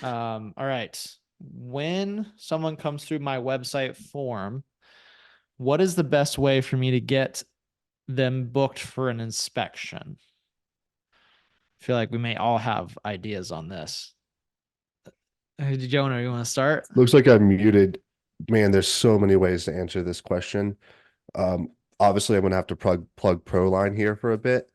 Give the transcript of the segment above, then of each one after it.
All right. When someone comes through my website form, what is the best way for me to get them booked for an inspection? I feel like we may all have ideas on this. Hey, Jonah, you want to start? Looks like I'm muted. Man, there's so many ways to answer this question. Um, Obviously, I'm gonna have to plug ProLine here for a bit.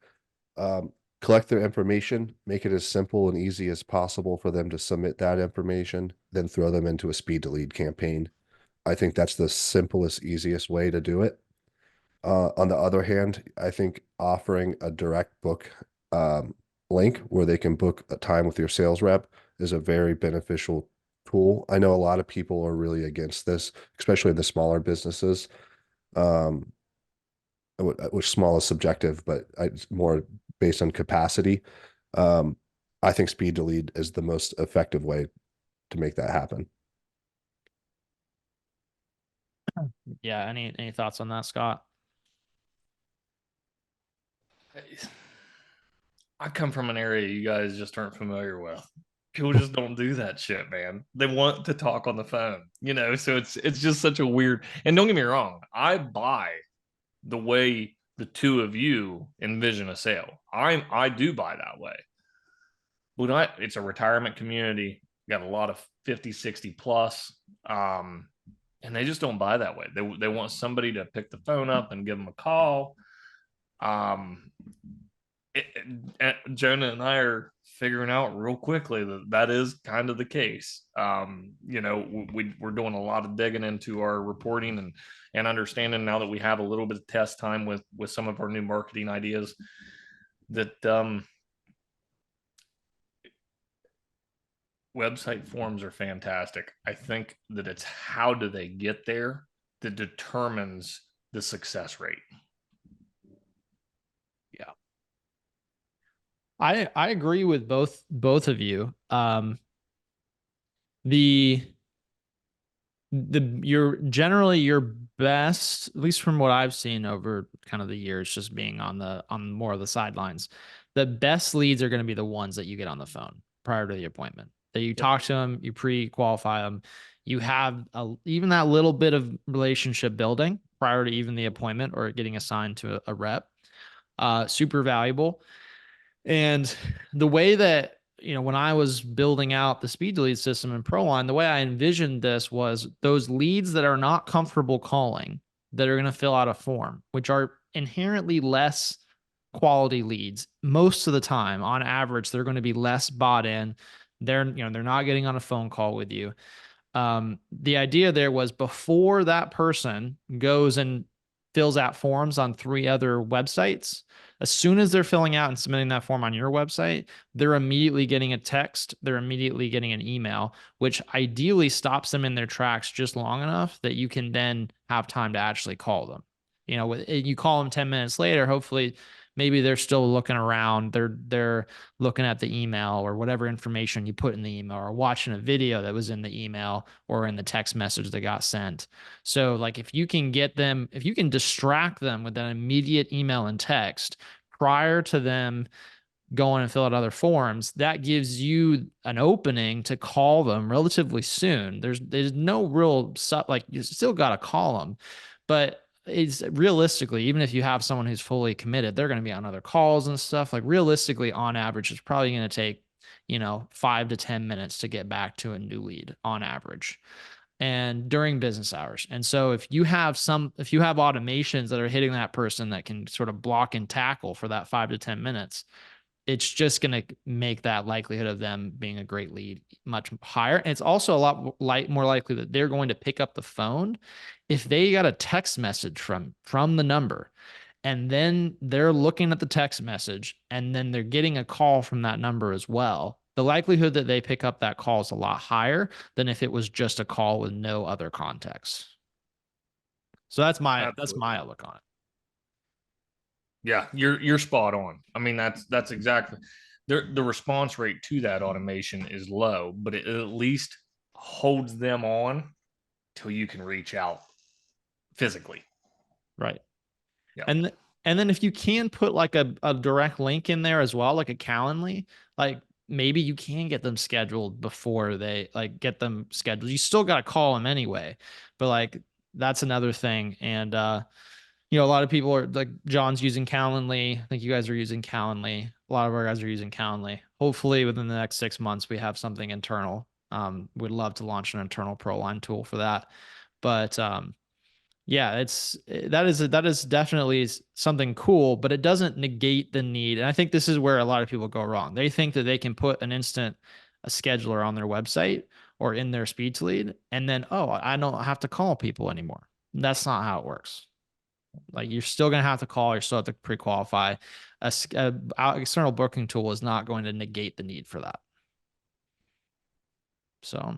Um, Collect their information, make it as simple and easy as possible for them to submit that information, then throw them into a speed to lead campaign. I think that's the simplest, easiest way to do it. On the other hand, I think offering a direct book link where they can book a time with your sales rep is a very beneficial tool. I know a lot of people are really against this, especially the smaller businesses, um, which small is subjective, but it's more based on capacity. Um, I think speed to lead is the most effective way to make that happen. Yeah, any thoughts on that, Scott? I come from an area you guys just aren't familiar with. People just don't do that shit, man. They want to talk on the phone, so it's just such a weird. And don't get me wrong, I buy the way the two of you envision a sale. I do buy that way. It's a retirement community, got a lot of 50, 60 plus. And they just don't buy that way. They want somebody to pick the phone up and give them a call. Um, Jonah and I are figuring out real quickly that is kind of the case. We're doing a lot of digging into our reporting and understanding now that we have a little bit of test time with some of our new marketing ideas that website forms are fantastic. I think that it's how do they get there that determines the success rate. Yeah. I agree with both of you. The you're generally your best, at least from what I've seen over kind of the years, just being on more of the sidelines. The best leads are going to be the ones that you get on the phone prior to the appointment. That you Yep. talk to them, you pre-qualify them, you have even that little bit of relationship building prior to even the appointment or getting assigned to a rep. Super valuable. And the way that, when I was building out the speed to lead system in ProLine, the way I envisioned this was those leads that are not comfortable calling, that are going to fill out a form, which are inherently less quality leads. Most of the time, on average, they're going to be less bought in. They're not getting on a phone call with you. The idea there was before that person goes and fills out forms on 3 other websites, as soon as they're filling out and submitting that form on your website, they're immediately getting a text, they're immediately getting an email, which ideally stops them in their tracks just long enough that you can then have time to actually call them. You call them 10 minutes later, hopefully maybe they're still looking around, they're looking at the email or whatever information you put in the email or watching a video that was in the email or in the text message that got sent. So like if you can distract them with an immediate email and text prior to them going and fill out other forms, that gives you an opening to call them relatively soon. There's no real like you still got to call them, but it's realistically, even if you have someone who's fully committed, they're going to be on other calls and stuff. Like realistically, on average, it's probably going to take 5 to 10 minutes to get back to a new lead on average and during business hours. And so if you have automations that are hitting that person that can sort of block and tackle for that 5 to 10 minutes, it's just going to make that likelihood of them being a great lead much higher. And it's also a lot more likely that they're going to pick up the phone if they got a text message from the number, and then they're looking at the text message and then they're getting a call from that number as well. The likelihood that they pick up that call is a lot higher than if it was just a call with no other context. So that's my Absolutely. outlook on it. Yeah, you're spot on. I mean, that's exactly the response rate to that automation is low, but it at least holds them on till you can reach out physically. Right. Yeah. And then if you can put like a direct link in there as well, like a Calendly, like maybe you can get them scheduled before they like get them scheduled. You still got to call them anyway, but like that's another thing. And a lot of people are like John's using Calendly. I think you guys are using Calendly. A lot of our guys are using Calendly. Hopefully within the next 6 months we have something internal. We'd love to launch an internal ProLine tool for that. But yeah, that is definitely something cool, but it doesn't negate the need. And I think this is where a lot of people go wrong. They think that they can put a scheduler on their website or in their speeds lead, and then, oh, I don't have to call people anymore. That's not how it works. Like you're still going to have to call, you're still have to pre-qualify. A external booking tool is not going to negate the need for that. So